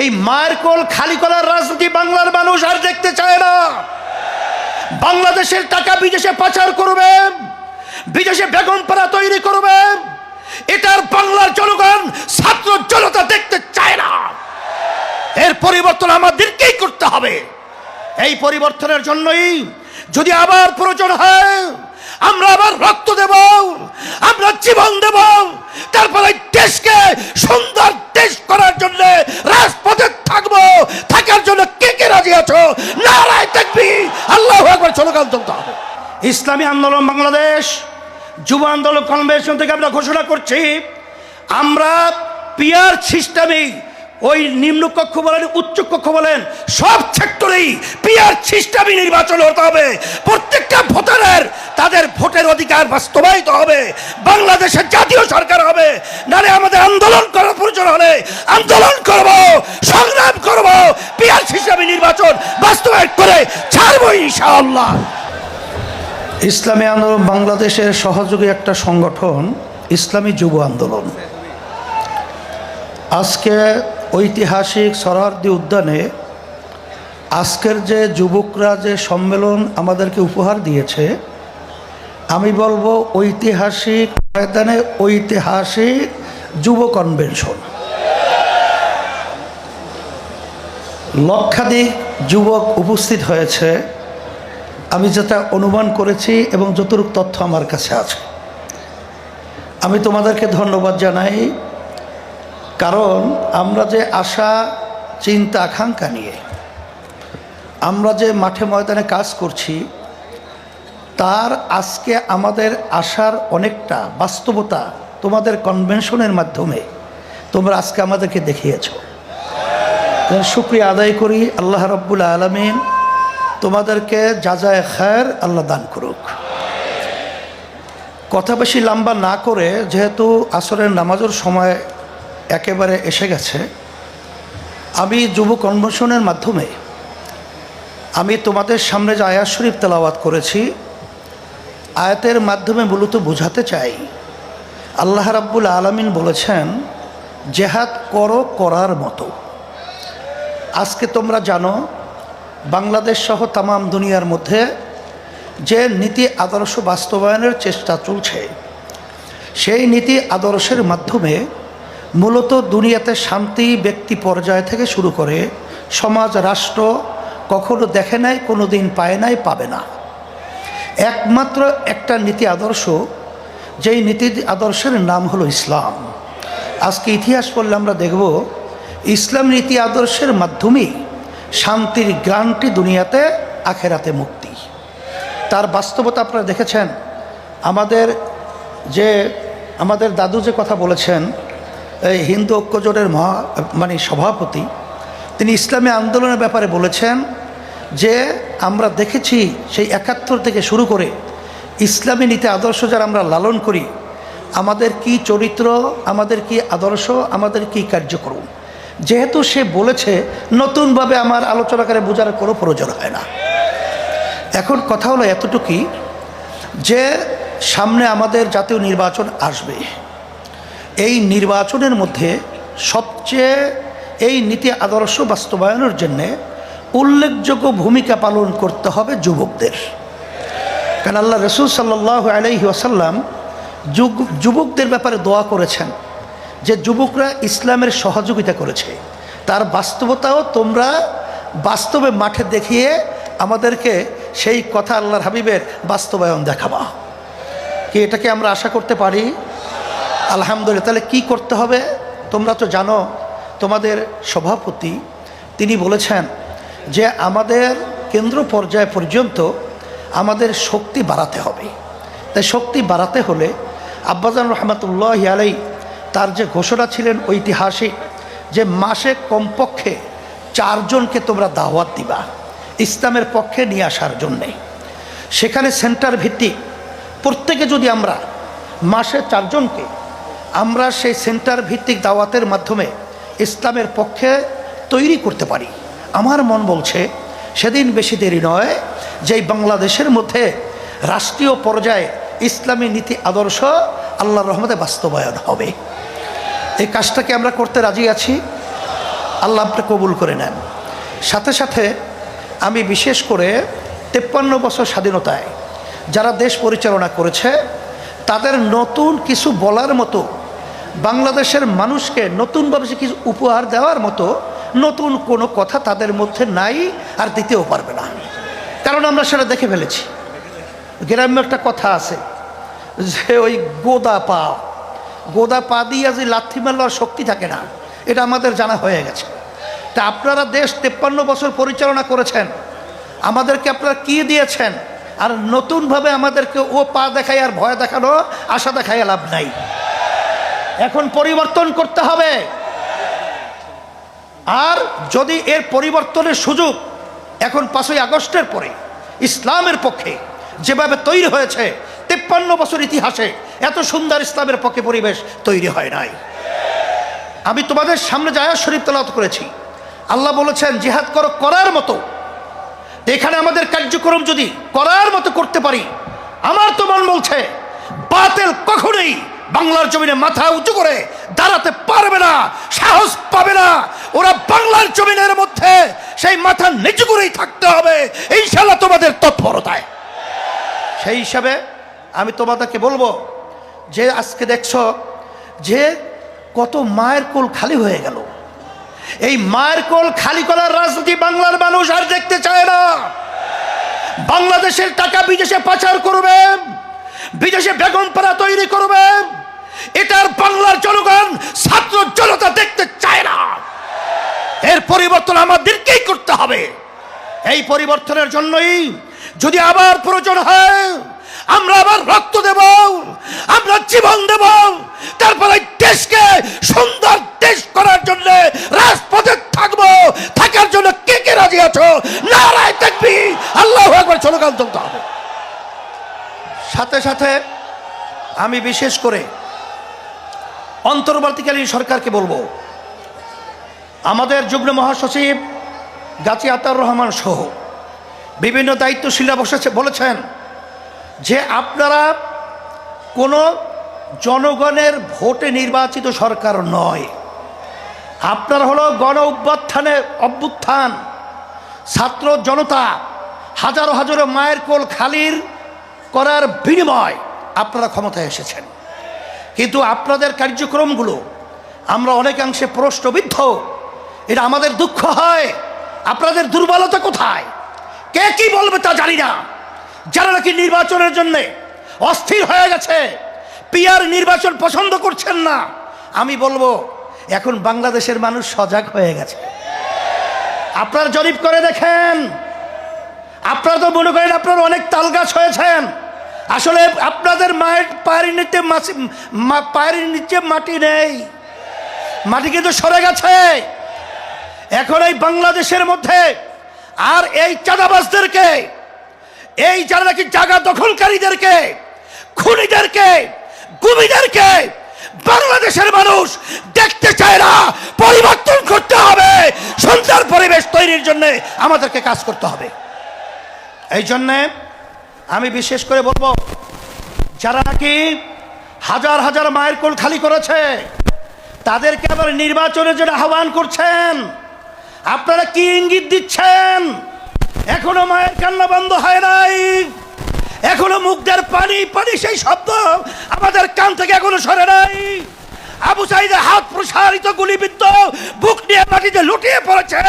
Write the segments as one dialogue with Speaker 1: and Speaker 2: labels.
Speaker 1: এই মায়ের কোল খালি করার রাজনীতি বাংলার মানুষ আর দেখতে চায় না। বাংলাদেশের টাকা বিদেশে পাচার করবে, বিদেশে বেগমপাড়া তৈরি করবে, এটার বাংলার জনগণ ছাত্র জনতা দেখতে চায় না। এর পরিবর্তন আমাদেরকেই করতে হবে। এই পরিবর্তনের জন্যই যদি আবার প্রয়োজন হয় আমরা আবার রক্ত দেব, আমরা জীবন দেব, তারপরে দেশকে সুন্দর দেশ করার জন্য রাজপথে থাকবো। থাকার জন্য কে কে রাজি আছো? নারায়ে তাকবীর, আল্লাহু আকবার স্লোগান তুলতে হবে। ইসলামী আন্দোলন বাংলাদেশ যুব আন্দোলন কনভেনশন থেকে আমরা ঘোষণা করছি, আমরা পিয়ার সিস্টেমে ওই নিম্নকক্ষ বলেন উচ্চকক্ষ বলেন সব সেক্টরেই পিয়ার সিস্টেমে নির্বাচন হতে হবে। প্রত্যেকটা ভোটারের তাদের ভোটের অধিকার বাস্তবায়িত হবে। বাংলাদেশের জাতীয় সরকার হবে, নারে আমাদের আন্দোলন করার প্রয়োজন হলে আন্দোলন করব, সংগ্রাম করব, পিয়ার সিস্টেমে নির্বাচন বাস্তবায়ন করে ছাড়বো ইনশাআল্লাহ। ইসলামী আন্দোলন বাংলাদেশের সহযোগী একটা সংগঠন ইসলামী যুব আন্দোলন আজকে ঐতিহাসিক সরোয়ার্দী উদ্যানে আজকের যে যুবকরা যে সম্মেলন আমাদেরকে উপহার দিয়েছে, আমি বলবো ঐতিহাসিক ময়দানে ঐতিহাসিক যুব কনভেনশন। লক্ষাধিক যুবক উপস্থিত হয়েছে, আমি যেটা অনুমান করেছি এবং যতটুকু তথ্য আমার কাছে আছে। আমি তোমাদেরকে ধন্যবাদ জানাই, কারণ আমরা যে আশা চিন্তা আকাঙ্ক্ষা নিয়ে আমরা যে মাঠে ময়দানে কাজ করছি, তার আজকে আমাদের আশার অনেকটা বাস্তবতা তোমাদের কনভেনশনের মাধ্যমে তোমরা আজকে আমাদেরকে দেখিয়েছ। শুকরিয়া আদায় করি, আল্লাহ রাব্বুল আলামিন তোমাদেরকে জাযায়ে খায়ের আল্লাহ দান করুক। কথা বেশি লম্বা না করে, যেহেতু আসরের নামাজের সময় একেবারে এসে গেছে, আমি যুব কনভেনশনের মাধ্যমে আমি তোমাদের সামনে যে আয়াত শরীফ তেলাওয়াত করেছি, আয়াতের মাধ্যমে মূলত বোঝাতে চাই, আল্লাহ রাব্বুল আলামিন বলেছেন জেহাদ করো করার মতো। আজকে তোমরা জানো বাংলাদেশ সহ তামাম দুনিয়ার মধ্যে যে নীতি আদর্শ বাস্তবায়নের চেষ্টা চলছে, সেই নীতি আদর্শের মাধ্যমে মূলত দুনিয়াতে শান্তি ব্যক্তি পর্যায় থেকে শুরু করে সমাজ রাষ্ট্র কখনো দেখে নাই, কোনো দিন পায় নাই, পাবে না। একমাত্র একটা নীতি আদর্শ, যেই নীতি আদর্শের নাম হলো ইসলাম। আজকে ইতিহাস পড়লে আমরা দেখব ইসলাম নীতি আদর্শের মাধ্যমেই শান্তির গ্রান্টি দুনিয়াতে, আখেরাতে মুক্তি। তার বাস্তবতা আপনারা দেখেছেন। আমাদের দাদু যে কথা বলেছেন, এই হিন্দু ঐক্যজোটের সভাপতি, তিনি ইসলামী আন্দোলনের ব্যাপারে বলেছেন যে আমরা দেখেছি সেই ৭১ থেকে শুরু করে ইসলামী নীতি আদর্শ যারা আমরা লালন করি, আমাদের কি চরিত্র, আমাদের কি আদর্শ, আমাদের কি কার্যক্রম। যেহেতু সে বলেছে, নতুনভাবে আমার আলোচনা করে বোঝার কোনো প্রয়োজন হয় না। এখন কথা হলো এতটুকুই যে সামনে আমাদের জাতীয় নির্বাচন আসবে। এই নির্বাচনের মধ্যে সবচেয়ে এই নীতি আদর্শ বাস্তবায়নের জন্যে উল্লেখযোগ্য ভূমিকা পালন করতে হবে যুবকদের। কারণ আল্লাহ রাসূল সাল্লাল্লাহু আলাইহি ওয়াসাল্লাম যুবকদের ব্যাপারে দোয়া করেছেন যে যুবকরা ইসলামের সহযোগিতা করেছে, তার বাস্তবতাও তোমরা বাস্তবে মাঠে দেখিয়ে আমাদেরকে সেই কথা আল্লাহর হাবিবের বাস্তবায়ন দেখাবা। কি এটাকে আমরা আশা করতে পারি? আলহামদুলিল্লাহ। তাহলে কি করতে হবে? তোমরা তো জানো, তোমাদের সভাপতি তিনি বলেছেন যে আমাদের কেন্দ্র পর্যায় পর্যন্ত আমাদের শক্তি বাড়াতে হবে। তাই শক্তি বাড়াতে হলে আব্বাজান রহমাতুল্লাহি আলাইহি তার যে ঘোষণা ছিলেন ঐতিহাসিক, যে মাসে কমপক্ষে 4 জনকে তোমরা দাওয়াত দিবা ইসলামের পক্ষে নিয়ে আসার জন্যে। সেখানে সেন্টার ভিত্তিক প্রত্যেকে যদি আমরা মাসে 4 জনকে আমরা সেই সেন্টার ভিত্তিক দাওয়াতের মাধ্যমে ইসলামের পক্ষে তৈরি করতে পারি, আমার মন বলছে সেদিন বেশি দেরি নয় যেই বাংলাদেশের মধ্যে রাষ্ট্রীয় পর্যায়ে ইসলামী নীতি আদর্শ আল্লাহর রহমতে বাস্তবায়ন হবে। এই কাজটাকে আমরা করতে রাজি আছি। আল্লাহ আপনি কবুল করে নেন। সাথে সাথে আমি বিশেষ করে 53 বছর স্বাধীনতায় যারা দেশ পরিচালনা করেছে তাদের নতুন কিছু বলার মতো, বাংলাদেশের মানুষকে নতুনভাবে কিছু উপহার দেওয়ার মতো নতুন কোনো কথা তাদের মধ্যে নাই, আর দিতেও পারবে না। কারণ আমরা সেটা দেখে ফেলেছি। গ্রাম্য একটা কথা আছে যে ওই গোদা পা দিয়ে যে লাথি মারবার শক্তি থাকে না, এটা আমাদের জানা হয়ে গেছে। তা আপনারা দেশ 53 বছর পরিচালনা করেছেন, আমাদেরকে আপনারা কি দিয়েছেন? আর নতুনভাবে আমাদেরকে ও পা দেখায় আর ভয় দেখানো, আশা দেখায় লাভ নাই। এখন পরিবর্তন করতে হবে। আর যদি এর পরিবর্তনের সুযোগ এখন 5ই আগস্টের পরে ইসলামের পক্ষে যেভাবে তৈরি হয়েছে, 53 বছর ইতিহাসে এত সুন্দর ইসলামের পক্ষে পরিবেশ তৈরি হয় নাই। আমি তোমাদের সামনে আয়াত শরীফ তেলাওয়াত করেছি। আল্লাহ বলেছেন জিহাদ করো করার মতো। এখানে আমাদের কার্যক্রম যদি করার মতো করতে পারি, আমার তো মন বলছে বাতিল কখনোই বাংলার জমিনে মাথা উঁচু করে দাঁড়াতে পারবে না, সাহস পাবে না। ওরা বাংলার জমিনের মধ্যে সেই মাথা নিচু করেই থাকতে হবে ইনশাআল্লাহ তোমাদের তৎপরতায়। সেই হিসাবে আমি তোমাদেরকে বলবো যে আজকে দেখছো যে কত মায়ের কোল খালি হয়ে গেল। এই মায়ের কোল খালি করার রাজনীতি বাংলার মানুষ আর দেখতে চায় না। বাংলাদেশের টাকা বিদেশে পাচার করবে, বিদেশে বেগমপাড়া তৈরি করবে, এটার বাংলার জনগণ ছাত্র জনতা দেখতে চায় না। এর পরিবর্তন আমাদেরকেই করতে হবে। এই পরিবর্তনের জন্যই যদি আবার প্রয়োজন হয় আমরা আবার রক্ত দেব, আমরা জীবন দেব, তারপরে দেশকে সুন্দর দেশ করার জন্য রাজপথে থাকবো। থাকার জন্য কে কে রাজি আছো? নারায়ে তাকবীর, আল্লাহু আকবার স্লোগান তুলতে হবে। সাথে সাথে আমি বিশেষ করে অন্তর্বর্তীকালীন সরকারকে বলবো, আমাদের যুগ্ম মহাসচিব গাজী আতাউর রহমান সহ বিভিন্ন দায়িত্বশীলরা বলেছেন যে আপনারা কোনো জনগণের ভোটে নির্বাচিত সরকার নয়, আপনার হলো গণ অভ্যুত্থান, ছাত্র জনতা হাজারো হাজারো মায়ের কোল খালির করার বিনিময় আপনারা ক্ষমতায় এসেছেন। কিন্তু আপনাদের কার্যক্রমগুলো আমরা অনেকাংশে প্রশ্নবিদ্ধ। এটা আমাদের দুঃখ হয়। আপনাদের দুর্বলতা কোথায়? কে কি বলবে তা জানি না। যারা নাকি নির্বাচনের জন্য অস্থির হয়ে গেছে, পিয়ার নির্বাচন পছন্দ করছেন না, আমি বলবো এখন বাংলাদেশের মানুষ সজাগ হয়ে গেছে। আপনারা জরিপ করে দেখেন, আপনারা তো মনে করেন আপনারা অনেক তালগাছ হয়েছেন। আসলে আপনাদের মায়ের পায়ের নিচে মাটি নেই, মাটি কিন্তু সরে গেছে। এখন এই বাংলাদেশের মধ্যে আর এই চাঁদাবাজদেরকে, এই যারা নাকি জায়গা দখলকারীদেরকে, খুনিদেরকে, গুমিদেরকে বাংলাদেশের মানুষ দেখতে চায় না। পরিবর্তন করতে হবে। সুন্দর পরিবেশ তৈরির জন্য আমাদেরকে কাজ করতে হবে। এই জন্যে আমি বিশেষ করে বলবো, যারা নাকি হাজার হাজার মায়ের কোল খালি করেছে তাদেরকে আবার নির্বাচনের জন্য আহ্বান করছেন। আপনারা কি ইঙ্গিত দিচ্ছেন? এখনো মায়ের কান্না বন্ধ হয় নাই, এখনো মুখদের পানি পানি সেই শব্দ আমাদের কান থেকে এখনো সরে নাই। আবু সাঈদের হাত প্রসারিত গুলিবিদ্ধ, বুক নিয়ে মাটিতে লুটিয়ে পড়েছে,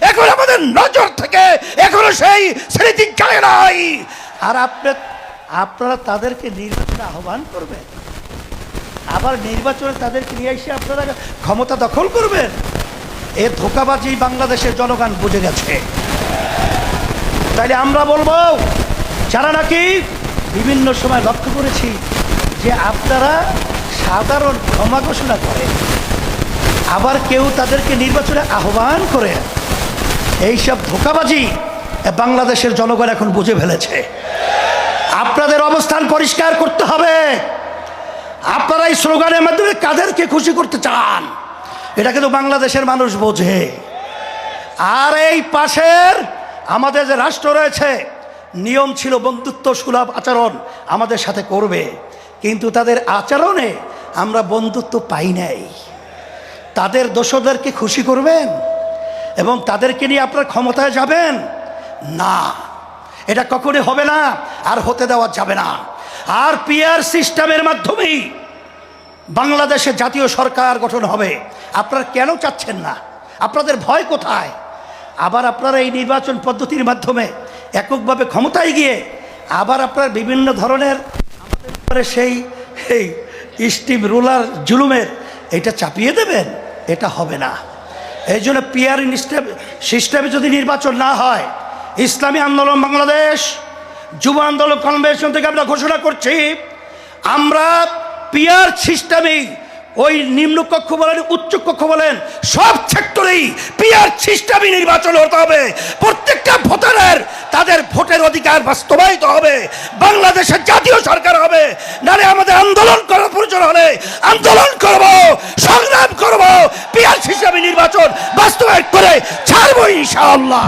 Speaker 1: এখন আমাদের নজর থেকে এখনো সেই স্মৃতি যায় নাই। আর আপনারা তাদেরকে নির্বাচনে আহ্বান করবেন, আবার নির্বাচনে তাদেরকে নিয়ে এসে আপনারা ক্ষমতা দখল করবেন। এ ধোঁকাবাজি বাংলাদেশের জনগণ বুঝে গেছে। তাইলে আমরা বলবো, যারা নাকি বিভিন্ন সময় লক্ষ্য করেছি যে আপনারা সাধারণ ক্ষমা ঘোষণা করেন, আবার কেউ তাদেরকে নির্বাচনে আহ্বান করে, এইসব ধোঁকাবাজি বাংলাদেশের জনগণ এখন বুঝে ফেলেছে। আপনাদের অবস্থান পরিষ্কার করতে হবে। আপনারা এই স্লোগানের মাধ্যমে কাদেরকে খুশি করতে চান এটা কিন্তু বাংলাদেশের মানুষ বোঝে। আর এই পাশের আমাদের যে রাষ্ট্র রয়েছে, নিয়ম ছিল বন্ধুত্ব সুলভ আচরণ আমাদের সাথে করবে, কিন্তু তাদের আচরণে আমরা বন্ধুত্ব পাই নাই। তাদের দোষদেরকে খুশি করবেন, এবং তাদেরকে নিয়ে আপনারা ক্ষমতায় যাবেন না, এটা কখনোই হবে না, আর হতে দেওয়া যাবে না। আর পিআর সিস্টেমের মাধ্যমেই বাংলাদেশে জাতীয় সরকার গঠন হবে। আপনারা কেন চাচ্ছেন না? আপনাদের ভয় কোথায়? আবার আপনারা এই নির্বাচন পদ্ধতির মাধ্যমে এককভাবে ক্ষমতায় গিয়ে আবার আপনার বিভিন্ন ধরনের আমাদের উপরে সেই স্টিম রুলার জুলুমের এটা চাপিয়ে দেবেন, এটা হবে না। এই জন্য পিআর সিস্টেমে যদি নির্বাচন না হয়, ইসলামী আন্দোলন বাংলাদেশ যুব আন্দোলন কনভেনশন থেকে আমরা ঘোষণা করছি, আমরা পিআর সিস্টেমেই ওই নিম্নকক্ষ বলেন উচ্চকক্ষ বলেন সব সেক্টরেই পিআর সিস্টেমে নির্বাচন হতে হবে। প্রত্যেকটা ভোটারের তাদের ভোটের অধিকার বাস্তবায়িত হবে, বাংলাদেশের জাতীয় সরকার হবে। নারে আমাদের আন্দোলন করার প্রয়োজন হলে আন্দোলন করব, সংগ্রাম করব, পিআর সিস্টেমে নির্বাচন বাস্তবায়ন করে ছাড়বো ইনশাআল্লাহ।